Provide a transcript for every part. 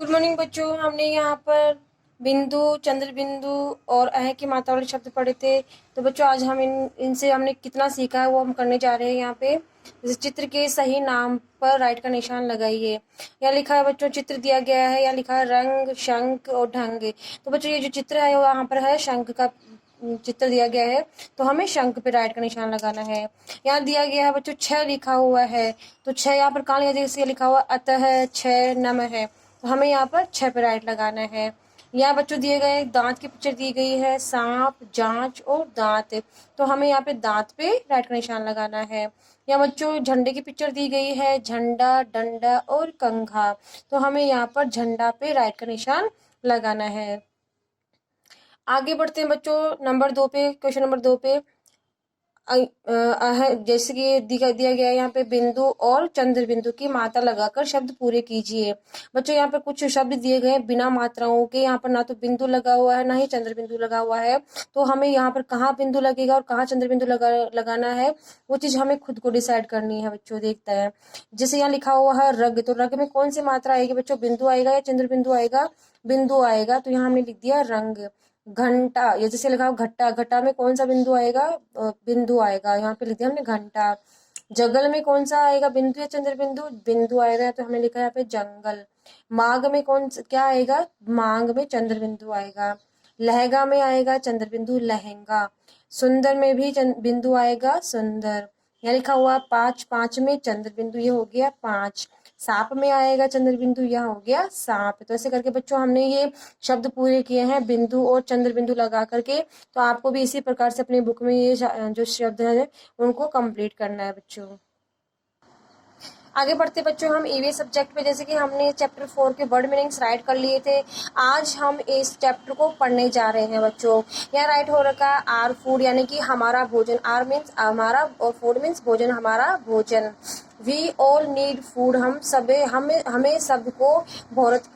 Good morning बच्चों। हमने यहाँ पर बिंदु, चंद्र बिंदु और अह की मात्रा वाले शब्द पढ़े थे। तो बच्चों आज हम इनसे हमने कितना सीखा है वो हम करने जा रहे हैं। यहाँ पे जैसे चित्र के सही नाम पर राइट का निशान लगाइए। यहाँ लिखा है बच्चों, चित्र दिया गया है, यहाँ लिखा है रंग, शंख और ढंग। तो बच्चों ये जो चित्र है वो यहाँ पर है शंख का चित्र दिया गया है, तो हमें शंख पे राइट का निशान लगाना है। यहाँ दिया गया है बच्चों छह लिखा हुआ है, तो छह यहाँ पर कहाँ लिखा हुआ अतः छह नम है, तो हमें यहाँ पर छह पे राइट लगाना है। यहाँ बच्चों दिए गए दांत की पिक्चर दी गई है, सांप, जांच और दांत, तो हमें यहाँ पे दांत पे राइट का निशान लगाना है। यहाँ बच्चों झंडे की पिक्चर दी गई है, झंडा, डंडा और कंघा, तो हमें यहाँ पर झंडा पे राइट का निशान लगाना है। आगे बढ़ते हैं बच्चों नंबर 2 पे, क्वेश्चन नंबर 2 पे। जैसे कि दिया गया है यहाँ पे बिंदु और चंद्र बिंदु की मात्रा लगाकर शब्द पूरे कीजिए। बच्चों यहाँ पे कुछ शब्द दिए गए हैं बिना मात्राओं के, यहाँ पर ना तो बिंदु लगा हुआ है ना ही चंद्र बिंदु लगा हुआ है, तो हमें यहाँ पर कहाँ बिंदु लगेगा और कहाँ चंद्र बिंदु लगाना है वो चीज हमें खुद को डिसाइड करनी है बच्चों। देखते हैं, जैसे यहाँ लिखा हुआ है रग, तो रग में कौन सी मात्रा आएगी बच्चों, बिंदु आएगा या चंद्र बिंदु आएगा? बिंदु आएगा, तो यहाँ हमने लिख दिया रंग। घंटा, ये जैसे लिखा हो घट्टा, घट्टा में कौन सा बिंदु आएगा? बिंदु आएगा, यहाँ पे लिख दिया हमने घंटा। जगल में कौन सा आएगा, बिंदु या चंद्र बिंदु? बिंदु आएगा, तो हमने लिखा है यहाँ पे जंगल। मांग में क्या आएगा? मांग में चंद्र बिंदु आएगा। लहंगा में आएगा चंद्र बिंदु, लहंगा। सुंदर में भी बिंदु आएगा, सुंदर। यहाँ लिखा हुआ पाँच, पाँच में चंद्र बिंदु, ये हो गया पाँच। सांप में आएगा चंद्र बिंदु, यह हो गया सांप। तो ऐसे करके बच्चों हमने ये शब्द पूरे किए हैं बिंदु और चंद्र बिंदु लगा करके। तो आपको भी इसी प्रकार से अपनी बुक में ये जो शब्द है उनको कंप्लीट करना है बच्चों। आगे बढ़ते बच्चों हम ईवीएस सब्जेक्ट पे, जैसे कि हमने चैप्टर 4 के वर्ड मीनिंग्स राइट कर लिए थे, आज हम इस चैप्टर को पढ़ने जा रहे हैं बच्चों। यहाँ राइट हो रखा है आर फूड, यानी कि हमारा भोजन। आर मीन्स हमारा और फूड मीन्स भोजन, हमारा भोजन। वी ऑल नीड फूड, हमें सबको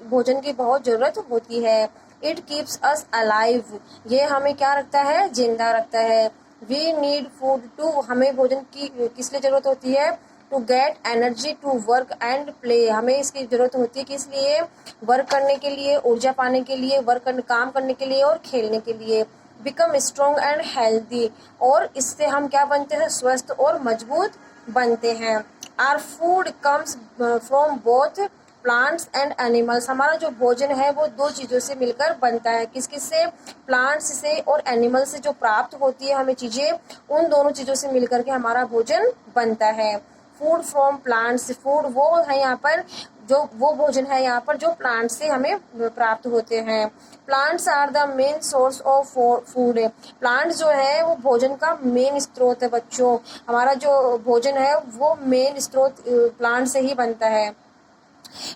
भोजन की बहुत जरूरत होती है। इट कीप्स अस अलाइव, ये हमें क्या रखता है? जिंदा रखता है। वी नीड फूड टू, हमें भोजन की किस लिए जरूरत होती है? To get energy to work and play, हमें इसकी जरूरत होती है किस लिए? वर्क करने के लिए, ऊर्जा पाने के लिए, काम करने के लिए और खेलने के लिए। बिकम स्ट्रॉन्ग एंड हेल्दी, और इससे हम क्या बनते हैं? स्वस्थ और मजबूत बनते हैं। Our food comes from both plants and animals, हमारा जो भोजन है वो दो चीजों से मिलकर बनता है। किस किस से? प्लांट्स से और एनिमल्स से जो प्राप्त होती है हमें चीजें, उन दोनों चीजों से मिलकर के हमारा भोजन बनता है। फूड फ्रॉम प्लांट्स, फूड वो है यहाँ पर, जो वो भोजन है यहाँ पर जो प्लांट से हमें प्राप्त होते हैं। Plants are the main source of food, plant जो है वो भोजन का मेन स्रोत है बच्चों। हमारा जो भोजन है वो मेन स्रोत प्लांट से ही बनता है।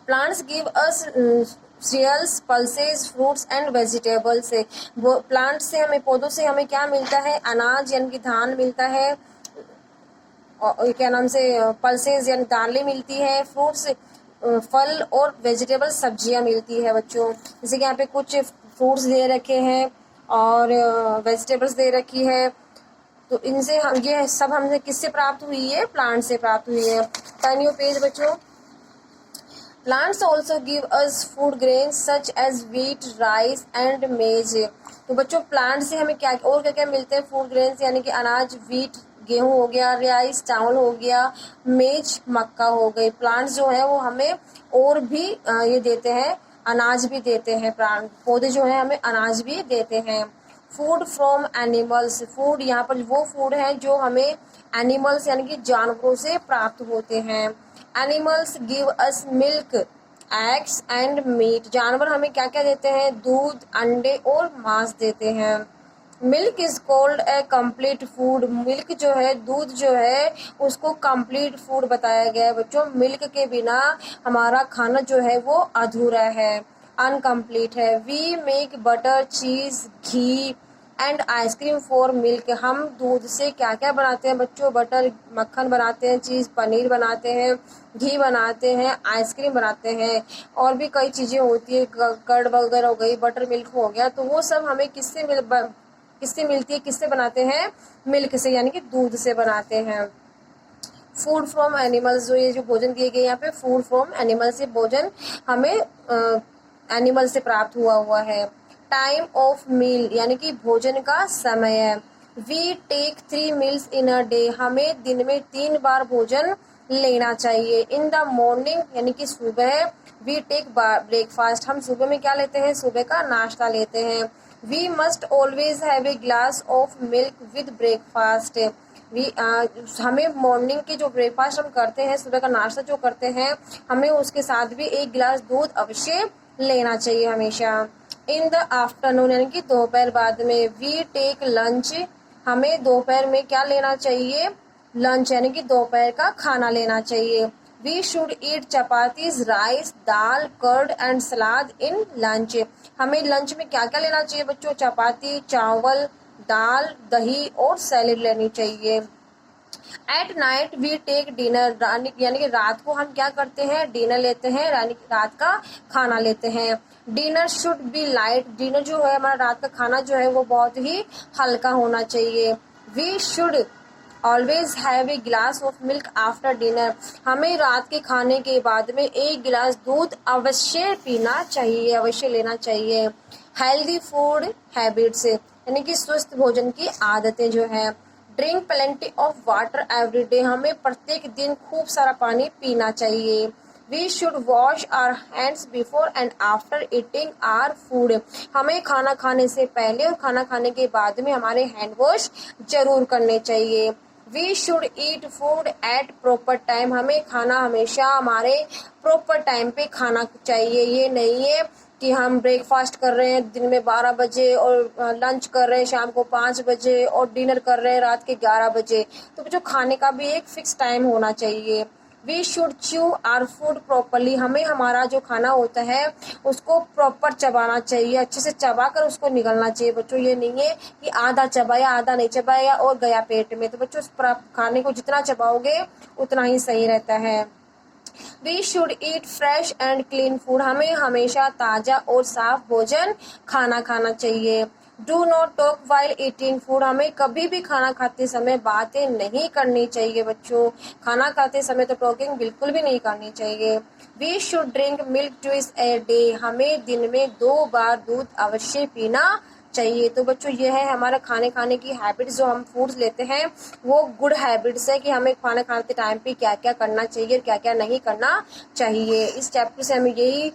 Plants give us cereals, pulses, fruits and vegetables, plant से हमें, पौधों से हमें क्या मिलता है? अनाज यानी कि धान मिलता है, और क्या नाम से पल्सेस यानी दालें मिलती है, फ्रूट्स फल और वेजिटेबल सब्जियां मिलती है बच्चों। जैसे कि यहाँ पे कुछ फ्रूट्स दे रखे हैं और वेजिटेबल्स दे रखी है, तो इनसे हम ये सब हमसे किससे प्राप्त हुई है? प्लांट से प्राप्त हुई है। टर्न योर पेज बच्चों। Plants also give us food grains such as wheat, rice and maize, तो बच्चों प्लांट से हमें क्या और क्या क्या मिलते हैं? फूड ग्रेन्स यानी कि अनाज, व्हीट गेहूं हो गया, राइस चावल हो गया, मेज मक्का हो गई। प्लांट्स जो है वो हमें और भी ये देते हैं, अनाज भी देते हैं। प्लांट पौधे जो है हमें अनाज भी देते हैं। फूड फ्रॉम एनिमल्स, फूड यहाँ पर वो फूड है जो हमें एनिमल्स यानी कि जानवरों से प्राप्त होते हैं। Animals give us milk, eggs and meat, जानवर हमें क्या क्या देते हैं? दूध, अंडे और मांस देते हैं। Milk is called a complete food, milk जो है, दूध जो है, उसको कंप्लीट फूड बताया गया है बच्चों। मिल्क के बिना हमारा खाना जो है वो अधूरा है, अनकम्प्लीट है। वी मेक बटर, चीज, घी एंड आइसक्रीम फॉर मिल्क, हम दूध से क्या क्या बनाते हैं बच्चों? बटर, मक्खन बनाते हैं, चीज, पनीर बनाते हैं, घी बनाते हैं, आइसक्रीम बनाते हैं, और भी कई चीजें होती है, कर्ड वगैरह हो गई, बटर मिल्क हो गया, तो वो सब हमें किससे मिलती है? किससे बनाते हैं? मिल्क से, यानी कि दूध से बनाते हैं। फूड फ्रॉम एनिमल्स, जो ये जो भोजन दिए गए यहाँ पे, फूड फ्रॉम एनिमल से भोजन हमें एनिमल से प्राप्त हुआ है। टाइम ऑफ मील यानी कि भोजन का समय। We take 3 meals in a day, हमें दिन में 3 बार भोजन लेना चाहिए। इन द मॉर्निंग यानी कि सुबह। वी टेक ब्रेकफास्ट, हम सुबह में क्या लेते हैं, सुबह का नाश्ता लेते हैं। We must always have a glass of milk with breakfast. हमें मॉर्निंग की जो ब्रेकफास्ट हम करते हैं, सुबह का नाश्ता जो करते हैं, हमें उसके साथ भी 1 गिलास दूध अवश्य लेना चाहिए हमेशा। इन द आफ्टरनून यानी कि दोपहर बाद में। वी टेक लंच, हमें दोपहर में क्या लेना चाहिए, लंच यानी कि दोपहर का खाना लेना चाहिए। We should eat chapatis, rice, dal, curd and salad in lunch, हमें लंच में क्या क्या लेना चाहिए बच्चों, चपाती, चावल, दाल, दही और सैलेड लेनी चाहिए। At night we take dinner, यानी कि रात को हम क्या करते हैं, डिनर लेते हैं, यानी कि रात का खाना लेते हैं। Dinner should be light, dinner जो है हमारा रात का खाना जो है वो बहुत ही हल्का होना चाहिए। We should always have a glass of milk after dinner, हमें रात के खाने के बाद में 1 गिलास दूध अवश्य पीना चाहिए, अवश्य लेना चाहिए। हेल्दी फूड हैबिट्स यानी कि स्वस्थ भोजन की आदतें जो है। Drink plenty of water every day, हमें प्रत्येक दिन खूब सारा पानी पीना चाहिए। We should wash our hands before and after eating our food, हमें खाना खाने से पहले और खाना खाने के बाद में हमारे हैंड वॉश जरूर करने चाहिए। We should eat food at proper time, हमें खाना हमेशा हमारे प्रॉपर टाइम पे खाना चाहिए। ये नहीं है कि हम ब्रेकफास्ट कर रहे हैं दिन में 12 बजे और लंच कर रहे हैं शाम को 5 बजे और डिनर कर रहे हैं रात के 11 बजे, तो जो खाने का भी एक फिक्स टाइम होना चाहिए। We should chew our food properly, हमें हमारा जो खाना होता है उसको प्रॉपर चबाना चाहिए, अच्छे से चबा कर उसको निगलना चाहिए बच्चों। ये नहीं है कि आधा चबाया आधा नहीं चबाया और गया पेट में, तो बच्चों खाने को जितना चबाओगे उतना ही सही रहता है। We should eat fresh and clean food, हमें हमेशा ताज़ा और साफ भोजन खाना चाहिए। Do not talk while eating food, हमें कभी भी खाना खाते समय बातें नहीं करनी चाहिए बच्चों, खाना खाते समय तो टॉकिंग बिल्कुल भी नहीं करनी चाहिए। We should drink milk twice a day, हमें दिन में 2 बार दूध अवश्य पीना चाहिए। तो बच्चों ये है हमारा खाने की हैबिट्स, जो हम फूड्स लेते हैं वो गुड हैबिट्स है कि हमें खाना खाते टाइम पे क्या क्या करना चाहिए क्या क्या नहीं करना चाहिए। इस चैप्टर से हमें यही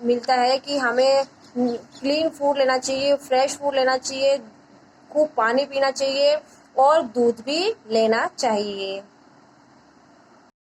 मिलता है कि हमें क्लीन फूड लेना चाहिए, फ्रेश फूड लेना चाहिए, खूब पानी पीना चाहिए और दूध भी लेना चाहिए।